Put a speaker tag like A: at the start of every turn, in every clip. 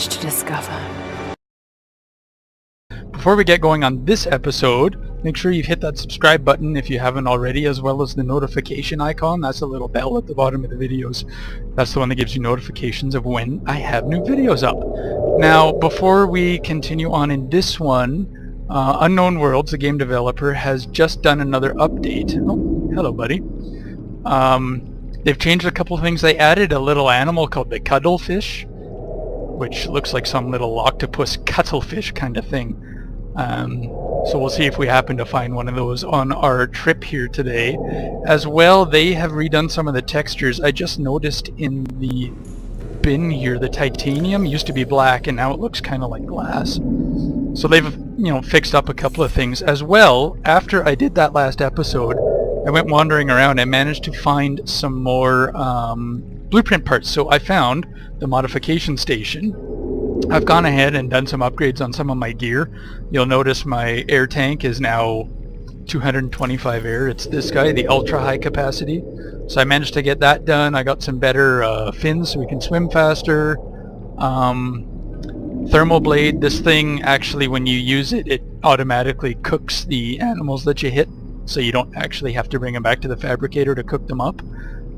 A: much to discover.
B: Before we get going on this episode, make sure you've hit that subscribe button if you haven't already, as well as the notification icon. That's a little bell at the bottom of the videos. That's the one that gives you notifications of when I have new videos up. Now, before we continue on in this one, Unknown Worlds, the game developer, has just done another update. Oh, hello, buddy. They've changed a couple of things. They added a little animal called the cuttlefish, which looks like some little octopus cuttlefish kind of thing. So we'll see if we happen to find one of those on our trip here today. As well, they have redone some of the textures. I just noticed in the bin here, the titanium used to be black and now it looks kind of like glass. So they've, fixed up a couple of things. As well, after I did that last episode, I went wandering around and managed to find some more blueprint parts. So I found the modification station. I've gone ahead and done some upgrades on some of my gear. You'll notice my air tank is now 225 air. It's this guy, the ultra high capacity. So I managed to get that done. I got some better fins so we can swim faster. Thermal blade, this thing actually when you use it, it automatically cooks the animals that you hit. So you don't actually have to bring them back to the fabricator to cook them up.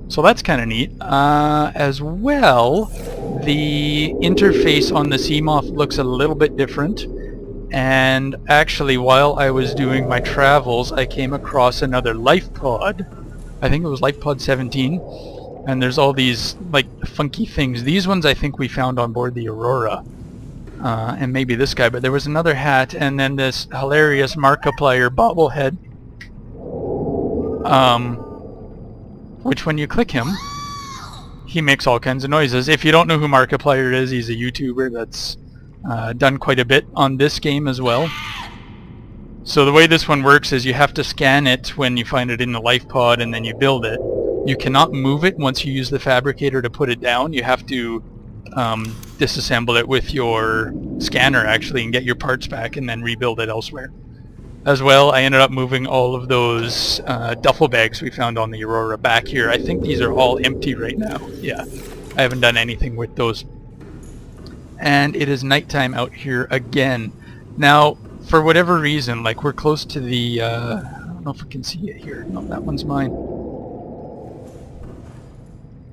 B: So that's kind of neat. As well, the interface on the Seamoth looks a little bit different. And actually, while I was doing my travels, I came across another life pod. I think it was life pod 17. And there's all these like funky things. These ones I think we found on board the Aurora. And maybe this guy. But there was another hat and then this hilarious Markiplier bobblehead. Which when you click him, he makes all kinds of noises. If you don't know who Markiplier is, he's a YouTuber that's done quite a bit on this game as well. So the way this one works is you have to scan it when you find it in the life pod and then you build it. You cannot move it once you use the fabricator to put it down. You have to disassemble it with your scanner actually and get your parts back and then rebuild it elsewhere. As well, I ended up moving all of those duffel bags we found on the Aurora back here. I think these are all empty right now. Yeah, I haven't done anything with those. And it is nighttime out here again. Now, for whatever reason, like we're close to the... I don't know if we can see it here. No, that one's mine.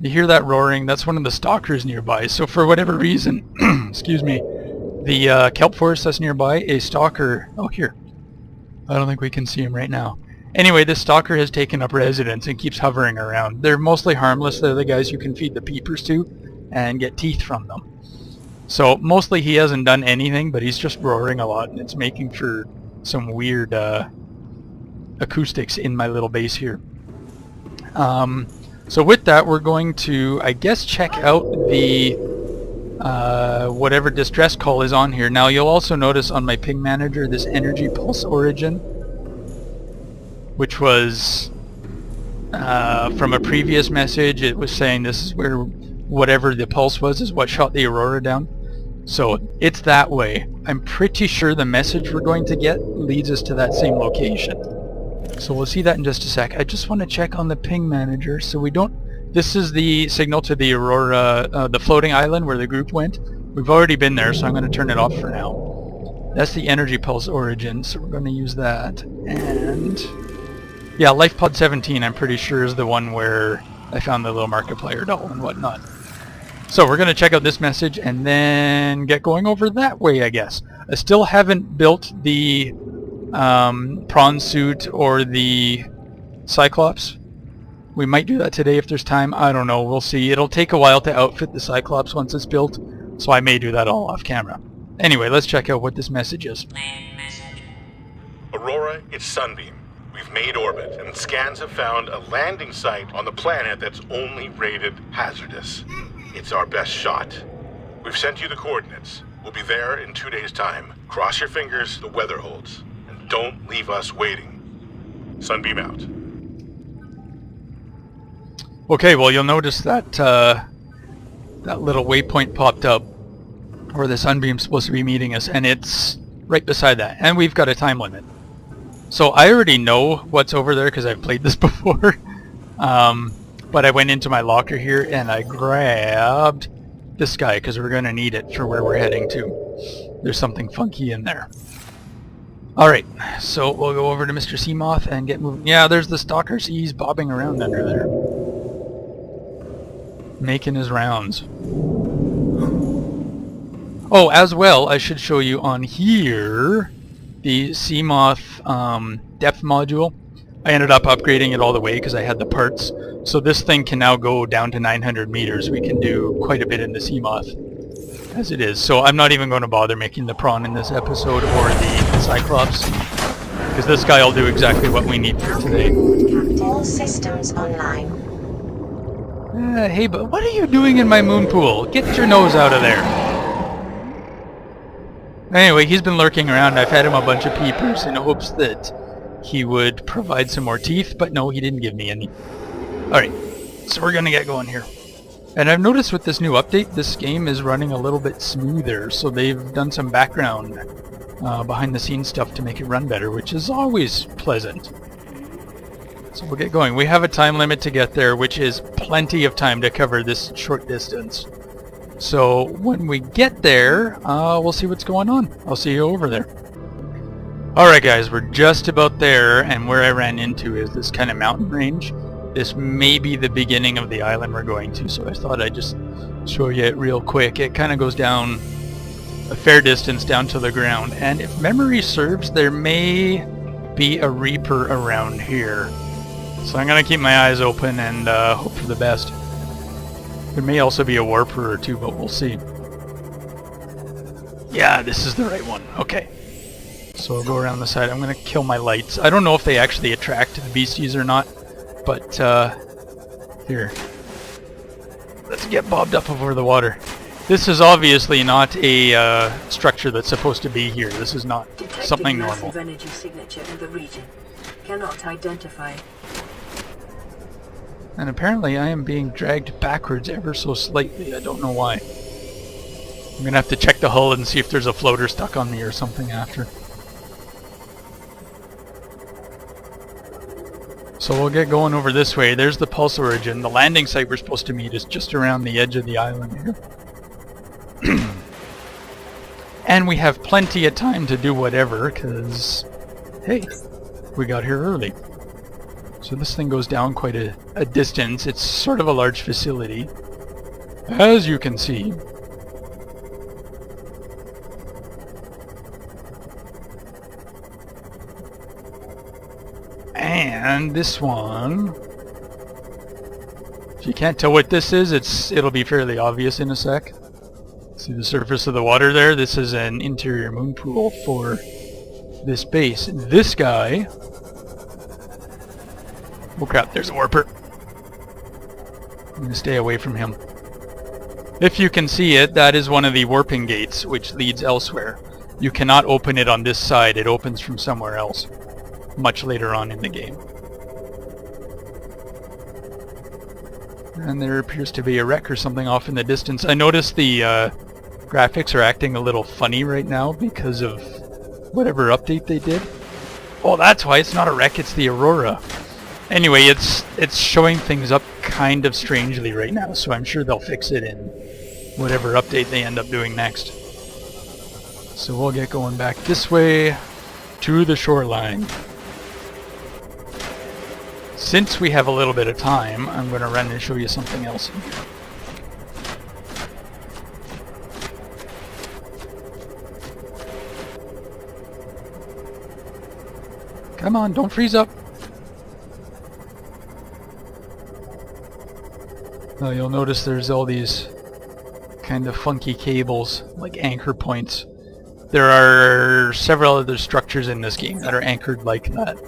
B: You hear that roaring? That's one of the stalkers nearby. So for whatever reason, excuse me, the kelp forest that's nearby, a stalker... Oh, here. I don't think we can see him right now. Anyway, this stalker has taken up residence and keeps hovering around. They're mostly harmless. They're the guys you can feed the peepers to and get teeth from them. So mostly he hasn't done anything, but he's just roaring a lot and it's making for some weird acoustics in my little base here. So with that, we're going to, I guess, check out the whatever distress call is on here. Now you'll also notice on my ping manager this energy pulse origin, which was from a previous message. It was saying this is where whatever the pulse was is what shot the Aurora down. So it's that way. I'm pretty sure the message we're going to get leads us to that same location. So we'll see that in just a sec. I just want to check on the ping manager so we don't... This is the signal to the Aurora, the floating island where the group went. We've already been there, so I'm going to turn it off for now. That's the energy pulse origin, so we're going to use that. And yeah, life pod 17 I'm pretty sure is the one where I found the little Markiplier doll and whatnot. So we're going to check out this message and then get going over that way, I guess. I still haven't built the prawn suit or the Cyclops. We might do that today if there's time. I don't know. We'll see. It'll take a while to outfit the Cyclops once it's built, so I may do that all off camera. Anyway, let's check out what this message is.
C: Aurora, it's Sunbeam. We've made orbit, and scans have found a landing site on the planet that's only rated hazardous. It's our best shot. We've sent you the coordinates. We'll be there in 2 days' time. Cross your fingers, the weather holds. And don't leave us waiting. Sunbeam out.
B: Okay, well you'll notice that that little waypoint popped up where the Sunbeam's supposed to be meeting us, and it's right beside that. And we've got a time limit. So I already know what's over there because I've played this before. But I went into my locker here and I grabbed this guy because we're going to need it for where we're heading to. There's something funky in there. Alright, so we'll go over to Mr. Seamoth and get moving. Yeah, there's the stalker. See, he's bobbing around under there, making his rounds. Oh, as well, I should show you on here the Seamoth depth module. I ended up upgrading it all the way because I had the parts. So this thing can now go down to 900 meters. We can do quite a bit in the Seamoth as it is. So I'm not even going to bother making the prawn in this episode or the Cyclops, because this guy will do exactly what we need for today.
A: All systems online.
B: Hey, but what are you doing in my moon pool? Get your nose out of there. Anyway, he's been lurking around. I've had him a bunch of peepers in hopes that he would provide some more teeth, but no, he didn't give me any. Alright, so we're gonna get going here. And I've noticed with this new update, this game is running a little bit smoother, so they've done some background behind the scenes stuff to make it run better, which is always pleasant. So we'll get going. We have a time limit to get there, which is plenty of time to cover this short distance. So when we get there, we'll see what's going on. I'll see you over there. Alright guys, we're just about there, and where I ran into is this kind of mountain range. This may be the beginning of the island we're going to, so I thought I'd just show you it real quick. It kind of goes down a fair distance down to the ground, and if memory serves, there may be a Reaper around here. So I'm going to keep my eyes open and hope for the best. There may also be a Warper or two, but we'll see. Yeah, this is the right one. Okay. So I'll go around the side. I'm going to kill my lights. I don't know if they actually attract the beasties or not, but here. Let's get bobbed up over the water. This is obviously not a structure that's supposed to be here. This is not something normal.
D: Energy signature in the region. Cannot identify.
B: And apparently I am being dragged backwards ever so slightly. I don't know why. I'm going to have to check the hull and see if there's a floater stuck on me or something after. So we'll get going over this way. There's the pulse origin. The landing site we're supposed to meet is just around the edge of the island here. And we have plenty of time to do whatever, because, hey, we got here early. So this thing goes down quite a distance. It's sort of a large facility, as you can see. And this one, if you can't tell what this is, it'll be fairly obvious in a sec. See the surface of the water there? This is an interior moon pool for this base. This guy... Oh crap, there's a Warper. I'm going to stay away from him. If you can see it, that is one of the warping gates, which leads elsewhere. You cannot open it on this side. It opens from somewhere else, much later on in the game. And there appears to be a wreck or something off in the distance. I noticed the graphics are acting a little funny right now because of whatever update they did. Oh, that's why it's not a wreck, it's the Aurora. Anyway, it's showing things up kind of strangely right now, so I'm sure they'll fix it in whatever update they end up doing next. So we'll get going back this way to the shoreline. Since we have a little bit of time, I'm going to run and show you something else in here. Come on, don't freeze up. Now you'll notice there's all these kind of funky cables, like anchor points. There are several other structures in this game that are anchored like that.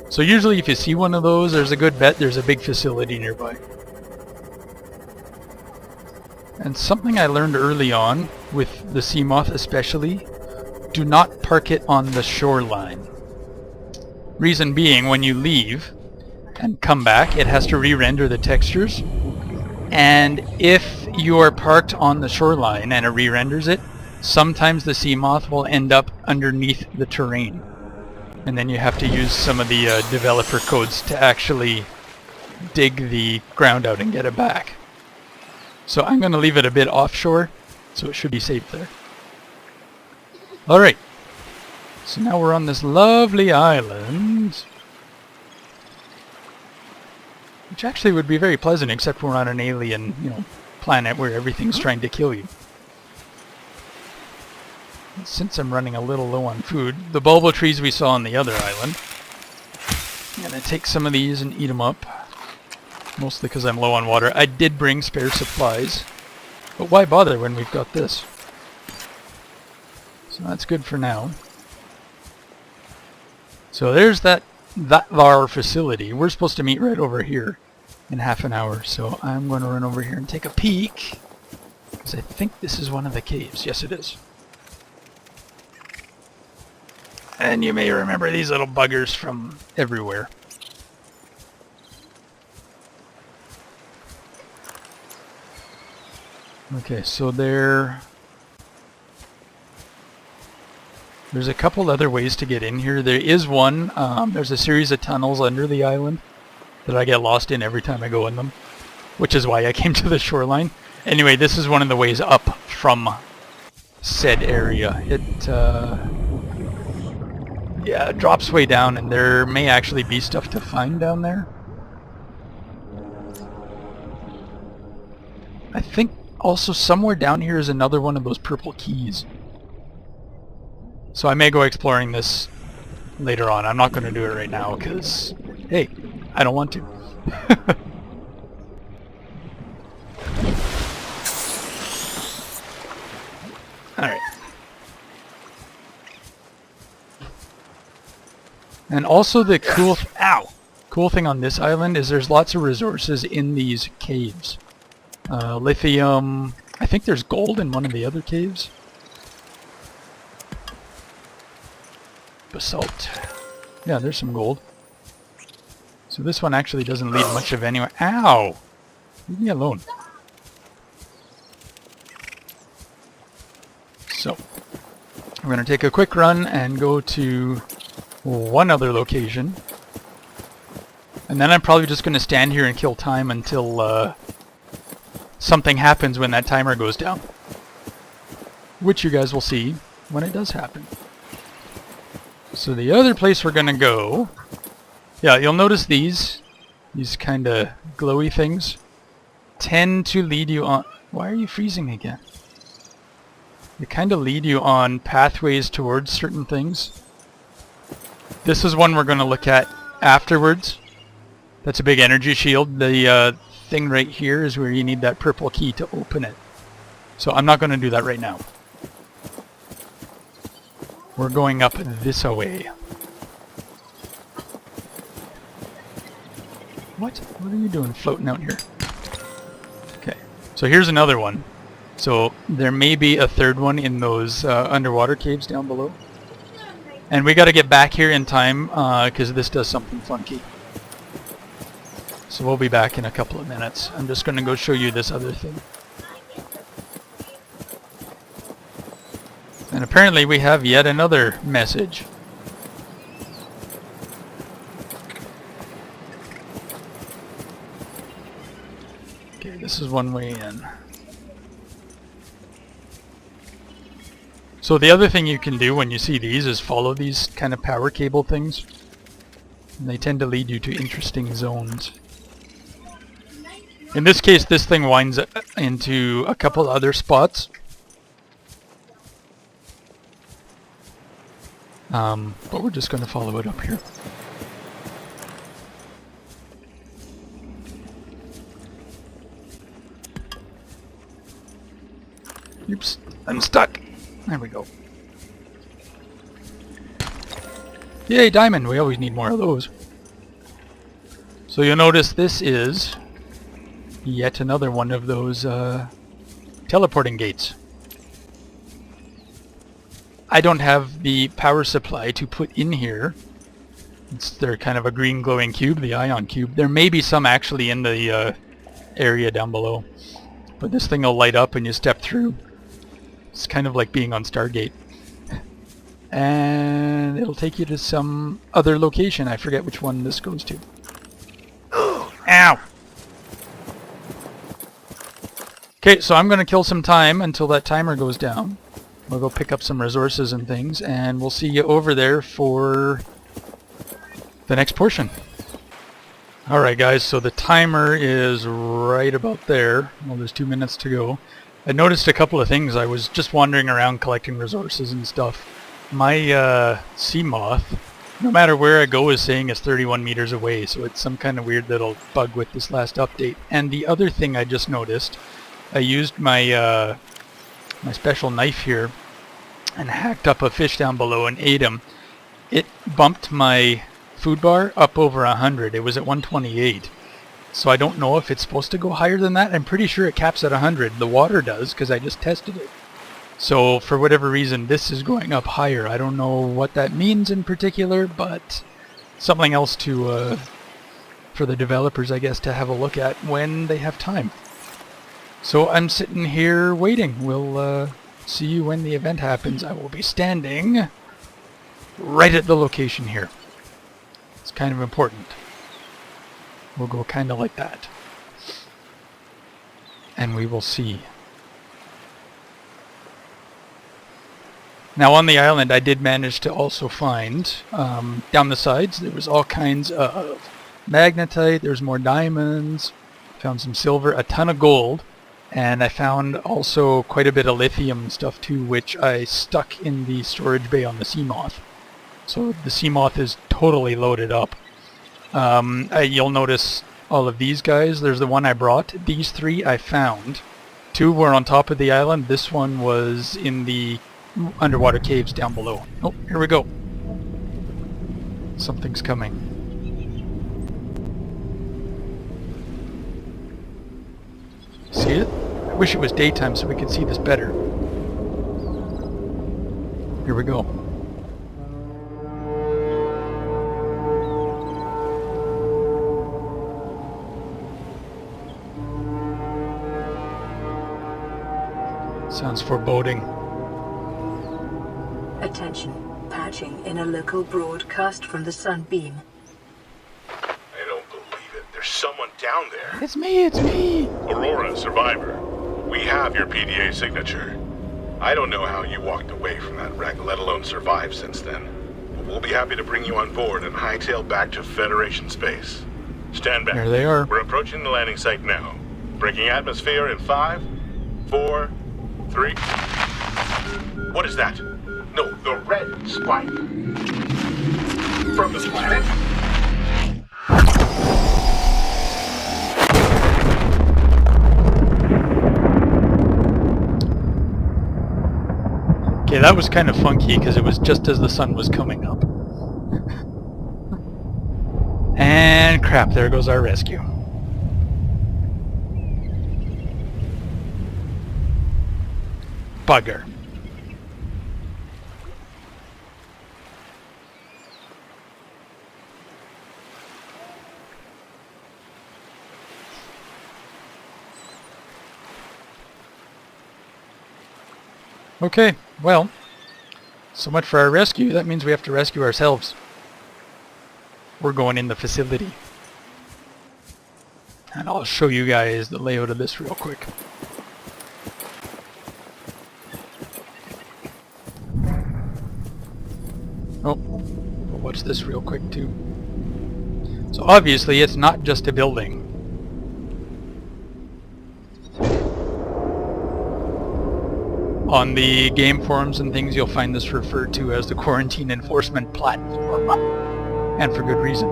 B: So usually if you see one of those, there's a good bet there's a big facility nearby. And something I learned early on, with the Seamoth especially, do not park it on the shoreline. Reason being, when you leave and come back, it has to re-render the textures. And if you are parked on the shoreline and it re-renders it, sometimes the Seamoth will end up underneath the terrain. And then you have to use some of the developer codes to actually dig the ground out and get it back. So I'm going to leave it a bit offshore, so it should be safe there. Alright. So now we're on this lovely island, which actually would be very pleasant, except we're on an alien, planet where everything's trying to kill you. Since I'm running a little low on food, the bulbo trees we saw on the other island, I'm going to take some of these and eat them up. Mostly because I'm low on water. I did bring spare supplies, but why bother when we've got this? So that's good for now. So there's that VAR facility. We're supposed to meet right over here in half an hour, so I'm going to run over here and take a peek, because I think this is one of the caves. Yes, it is. And you may remember these little buggers from everywhere. Okay, so there's a couple other ways to get in here. There is one, there's a series of tunnels under the island that I get lost in every time I go in them, which is why I came to the shoreline. Anyway, this is one of the ways up from said area. It drops way down, and there may actually be stuff to find down there. I think also somewhere down here is another one of those purple keys. So I may go exploring this later on. I'm not going to do it right now because, hey, I don't want to. Alright. And also the cool thing on this island is there's lots of resources in these caves. Lithium. I think there's gold in one of the other caves. Basalt. Yeah, there's some gold. So this one actually doesn't lead much of anywhere. Ow! Leave me alone. So, we're going to take a quick run and go to one other location. And then I'm probably just going to stand here and kill time until something happens when that timer goes down. Which you guys will see when it does happen. So the other place we're going to go... Yeah, you'll notice these kind of glowy things tend to lead you on... Why are you freezing again? They kind of lead you on pathways towards certain things. This is one we're going to look at afterwards. That's a big energy shield. The thing right here is where you need that purple key to open it. So I'm not going to do that right now. We're going up this way. What? What are you doing floating out here? Okay, so here's another one. So there may be a third one in those underwater caves down below. And we got to get back here in time because this does something funky. So we'll be back in a couple of minutes. I'm just going to go show you this other thing. And apparently we have yet another message. Okay, this is one way in. So the other thing you can do when you see these is follow these kind of power cable things. And they tend to lead you to interesting zones. In this case, this thing winds into a couple other spots. But we're just going to follow it up here. Oops, I'm stuck. There we go. Yay, diamond! We always need more of those. So you'll notice this is yet another one of those teleporting gates. I don't have the power supply to put in here. They're kind of a green glowing cube, the ion cube. There may be some actually in the area down below. But this thing will light up and you step through. It's kind of like being on Stargate. And it'll take you to some other location. I forget which one this goes to. Ow! Okay, so I'm going to kill some time until that timer goes down. We'll go pick up some resources and things, and we'll see you over there for the next portion. Alright guys, so the timer is right about there. Well, there's 2 minutes to go. I noticed a couple of things. I was just wandering around collecting resources and stuff. My sea moth, no matter where I go, is saying it's 31 meters away, so it's some kind of weird little bug with this last update. And the other thing I just noticed, I used my my special knife here and hacked up a fish down below and ate him. It bumped my food bar up over 100. It was at 128. So I don't know if it's supposed to go higher than that. I'm pretty sure it caps at 100. The water does, because I just tested it. So for whatever reason, this is going up higher. I don't know what that means in particular, but something else to for the developers, I guess, to have a look at when they have time. So I'm sitting here waiting. We'll see you when the event happens. I will be standing right at the location here. It's kind of important. We'll go kind of like that. And we will see. Now on the island I did manage to also find, down the sides, there was all kinds of magnetite, there's more diamonds, found some silver, a ton of gold, and I found also quite a bit of lithium stuff too, which I stuck in the storage bay on the Seamoth. So the Seamoth is totally loaded up. You'll notice all of these guys. There's the one I brought. These 3 I found. 2 were on top of the island. This one was in the underwater caves down below. Oh, here we go. Something's coming. See it? I wish it was daytime so we could see this better. Here we go. Sounds foreboding.
D: Attention. Patching in a local broadcast from the Sunbeam.
C: I don't believe it. There's someone down there.
B: It's me, it's me!
C: Aurora, survivor. We have your PDA signature. I don't know how you walked away from that wreck, let alone survived since then. But we'll be happy to bring you on board and hightail back to Federation space. Stand back.
B: There they are.
C: We're approaching the landing site now. Breaking atmosphere in 5, 4, 3. What is that? No, the red spike. From the planet?
B: Okay, that was kind of funky because it was just as the sun was coming up. And crap, there goes our rescue. Bugger. Okay, well, so much for our rescue. That means we have to rescue ourselves. We're going in the facility. And I'll show you guys the layout of this real quick. Oh, we'll watch this real quick too. So obviously it's not just a building. On the game forums and things, you'll find this referred to as the Quarantine Enforcement Platform. And for good reason.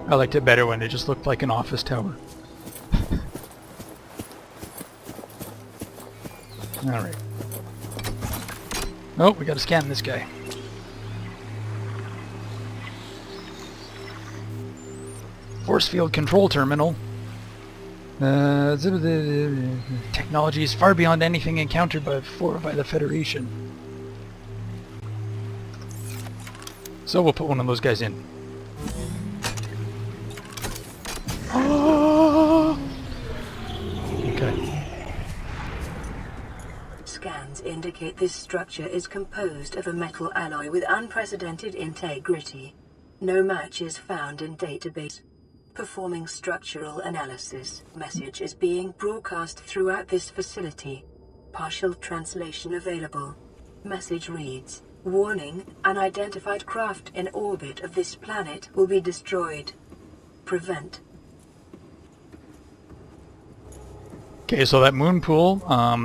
B: I liked it better when it just looked like an office tower. Alright. Oh, we gotta scan this guy. Force field control terminal. Technology is far beyond anything encountered before by the Federation. So we'll put one of those guys in. Oh! Okay.
D: Scans indicate this structure is composed of a metal alloy with unprecedented integrity. No match is found in database. Performing structural analysis. Message is being broadcast throughout this facility. Partial translation available. Message reads, "Warning, unidentified craft in orbit of this planet will be destroyed. Prevent."
B: Okay, so that moon pool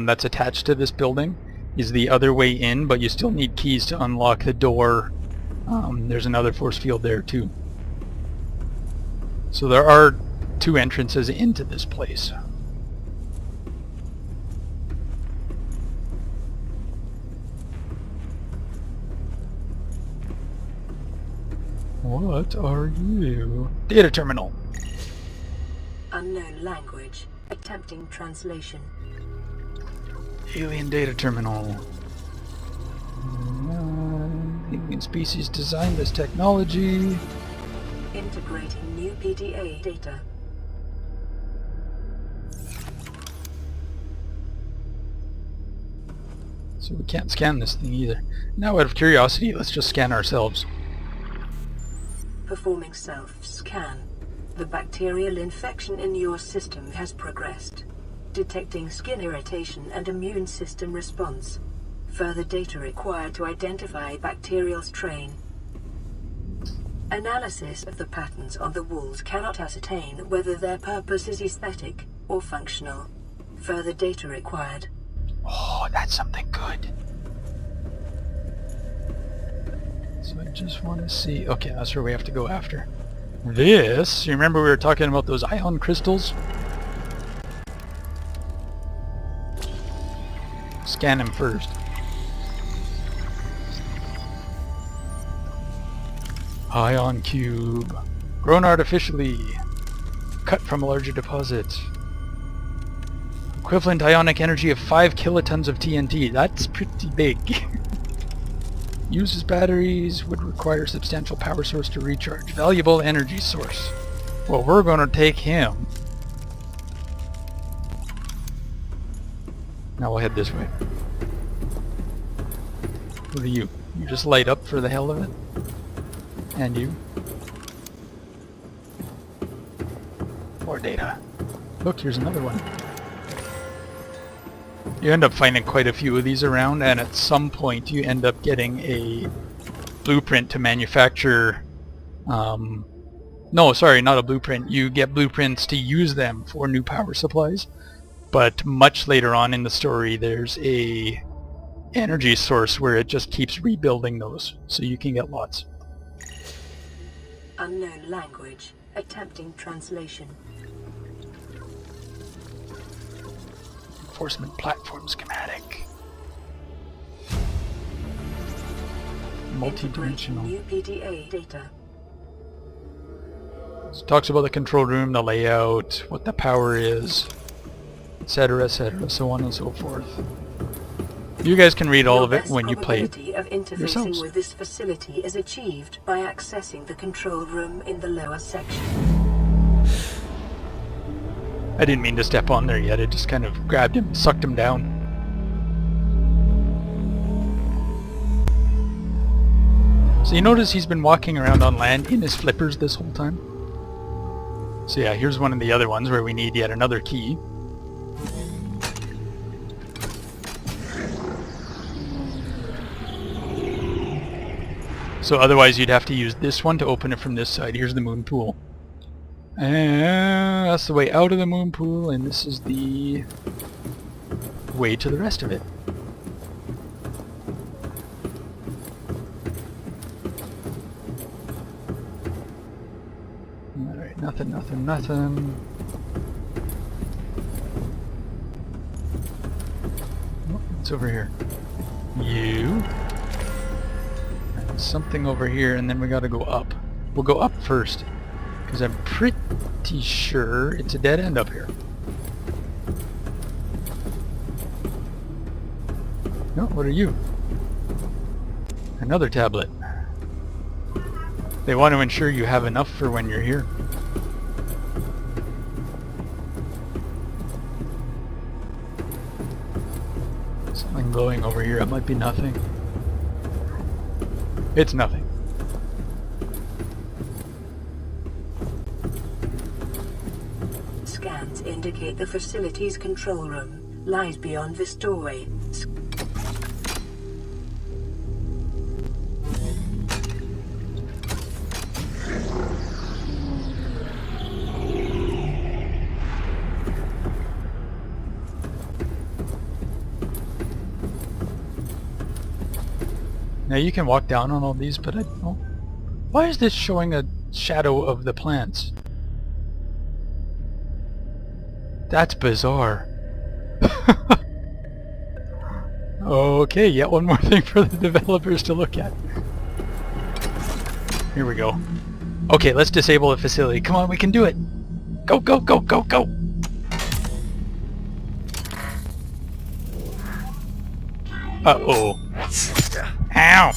B: that's attached to this building is the other way in, but you still need keys to unlock the door. There's another force field there too. So there are 2 entrances into this place. What are you? Data terminal.
D: Unknown language. Attempting translation.
B: Alien data terminal. Alien species designed this technology.
D: Integrating new PDA data.
B: So we can't scan this thing either. Now out of curiosity, let's just scan ourselves.
D: Performing self-scan. The bacterial infection in your system has progressed. Detecting skin irritation and immune system response. Further data required to identify bacterial strain. Analysis of the patterns on the walls cannot ascertain whether their purpose is aesthetic or functional. Further data required.
B: Oh, that's something good. So I just want to see... Okay, that's where we have to go after. This... You remember we were talking about those ion crystals? Scan him first. Ion cube. Grown artificially. Cut from a larger deposit. Equivalent ionic energy of 5 kilotons of TNT. That's pretty big. Uses batteries, would require substantial power source to recharge. Valuable energy source. Well, we're going to take him. Now we'll head this way. What are you? You just light up for the hell of it? And you? More data. Look, here's another one. You end up finding quite a few of these around, and at some point you end up getting a blueprint to manufacture... no, sorry, not a blueprint. You get blueprints to use them for new power supplies. But much later on in the story, there's a energy source where it just keeps rebuilding those, so you can get lots.
D: Unknown language. Attempting translation.
B: Enforcement platform schematic. Multi-dimensional.
D: New PDA data.
B: So it talks about the control room, the layout, what the power is, etc., so on and so forth. You guys can read all of it when you play it
D: of interfacing
B: yourselves.
D: with this facility is achieved by accessing the control room in the lower section.
B: I didn't mean to step on there yet, it just kind of grabbed him, sucked him down. So you notice he's been walking around on land in his flippers this whole time. So yeah, here's one of the other ones where we need yet another key. So otherwise you'd have to use this one to open it from this side. Here's the moon pool. And that's the way out of the moon pool, and this is the way to the rest of it. Alright, nothing. Oh, it's over here. You. And something over here, and then we gotta go up. We'll go up first, because I'm pretty sure it's a dead end up here. No, what are you? Another tablet. They want to ensure you have enough for when you're here. Something something glowing over here. It might be nothing. It's nothing.
D: Scans indicate the facility's control room lies beyond this doorway.
B: Now you can walk down on all these, but I don't know. Why is this showing a shadow of the plants? That's bizarre. Okay, yet one more thing for the developers to look at. Here we go. Okay, let's disable the facility. Come on, we can do it! Go, go, go, go, go! Uh-oh. Ow!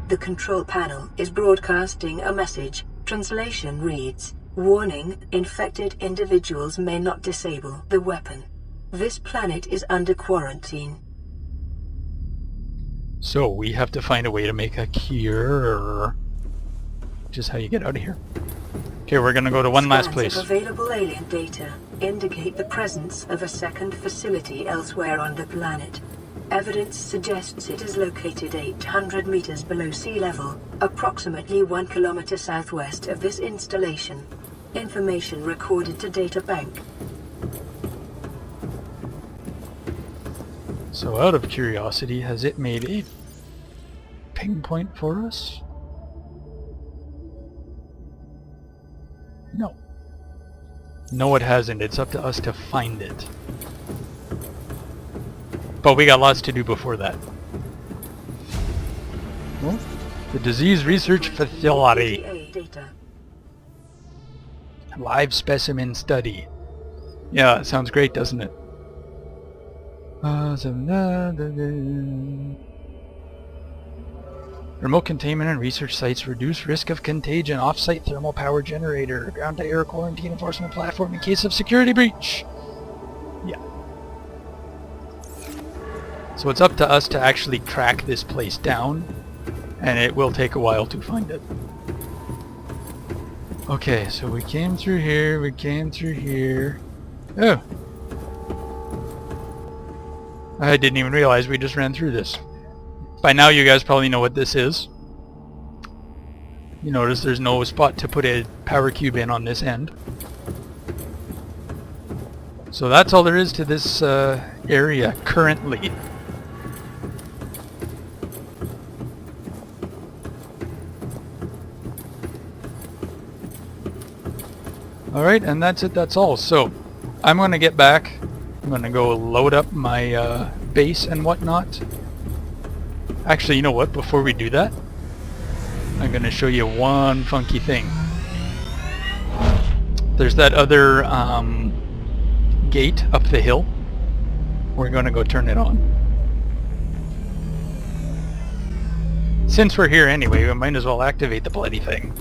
D: The control panel is broadcasting a message. Translation reads, "Warning, infected individuals may not disable the weapon. This planet is under quarantine."
B: So we have to find a way to make a cure. Which is how you get out of here. Okay, we're gonna go to one last place.
D: Scans of available alien data indicate the presence of a second facility elsewhere on the planet. Evidence suggests it is located 800 meters below sea level, approximately 1 kilometer southwest of this installation. Information recorded to data bank.
B: So out of curiosity, has it made a pinpoint for us? No. No, it hasn't. It's up to us to find it. But we got lots to do before that. Well, the Disease Research Facility.
D: Data.
B: Live specimen study. Yeah, it sounds great, doesn't it? Remote containment and research sites reduce risk of contagion. Off-site thermal power generator. Ground-to-air quarantine enforcement platform in case of security breach. Yeah. So it's up to us to actually track this place down, and it will take a while to find it. Okay, so we came through here, we came through here. Oh! I didn't even realize we just ran through this. By now you guys probably know what this is. You notice there's no spot to put a power cube in on this end. So that's all there is to this area currently. Alright, and that's it, that's all. So, I'm going to get back. I'm going to go load up my base and whatnot. Actually, you know what? Before we do that, I'm going to show you one funky thing. There's that other gate up the hill. We're going to go turn it on. Since we're here anyway, we might as well activate the bloody thing.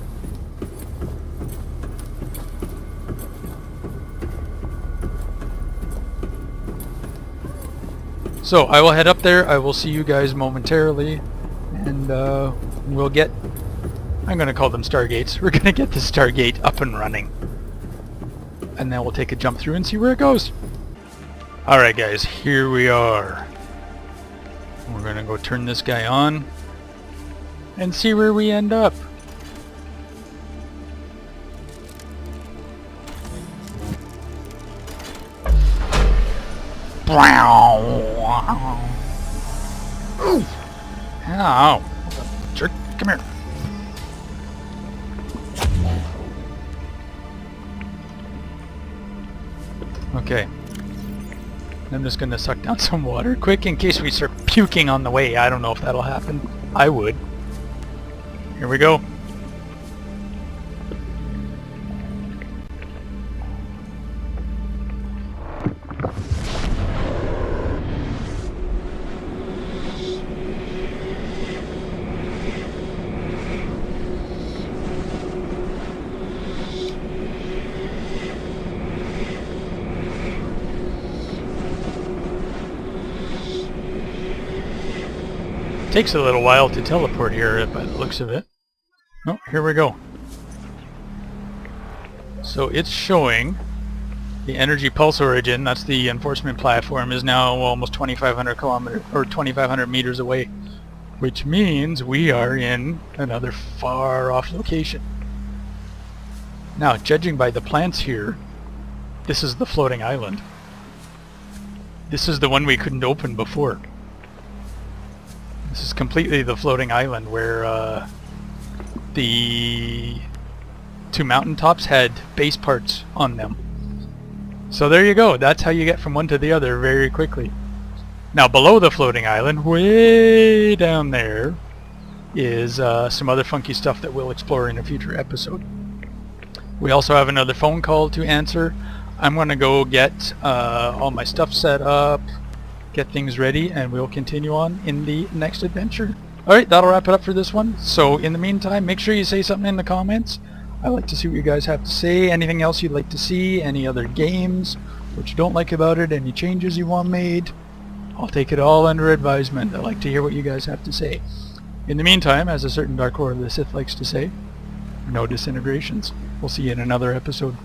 B: So I will head up there. I will see you guys momentarily, and we'll get, I'm going to call them Stargates. We're going to get the Stargate up and running, and then we'll take a jump through and see where it goes. Alright guys, here we are. We're going to go turn this guy on and see where we end up. Ow! Jerk, come here. Okay. I'm just gonna suck down some water quick in case we start puking on the way. I don't know if that'll happen. I would. Here we go. Takes a little while to teleport here by the looks of it. Oh, here we go. So it's showing the energy pulse origin, that's the enforcement platform, is now almost 2,500 kilometers or 2,500 meters away, which means we are in another far off location. Now, judging by the plants here, this is the floating island. This is the one we couldn't open before. This is completely the floating island where the two mountaintops had base parts on them. So there you go. That's how you get from one to the other very quickly. Now below the floating island, way down there, is some other funky stuff that we'll explore in a future episode. We also have another phone call to answer. I'm going to go get all my stuff set up, get things ready, and we'll continue on in the next adventure. Alright, that'll wrap it up for this one. So in the meantime, make sure you say something in the comments. I like to see what you guys have to say. Anything else you'd like to see, any other games, what you don't like about it, any changes you want made. I'll take it all under advisement. I like to hear what you guys have to say. In the meantime, as a certain Dark Lord of the Sith likes to say, no disintegrations. We'll see you in another episode.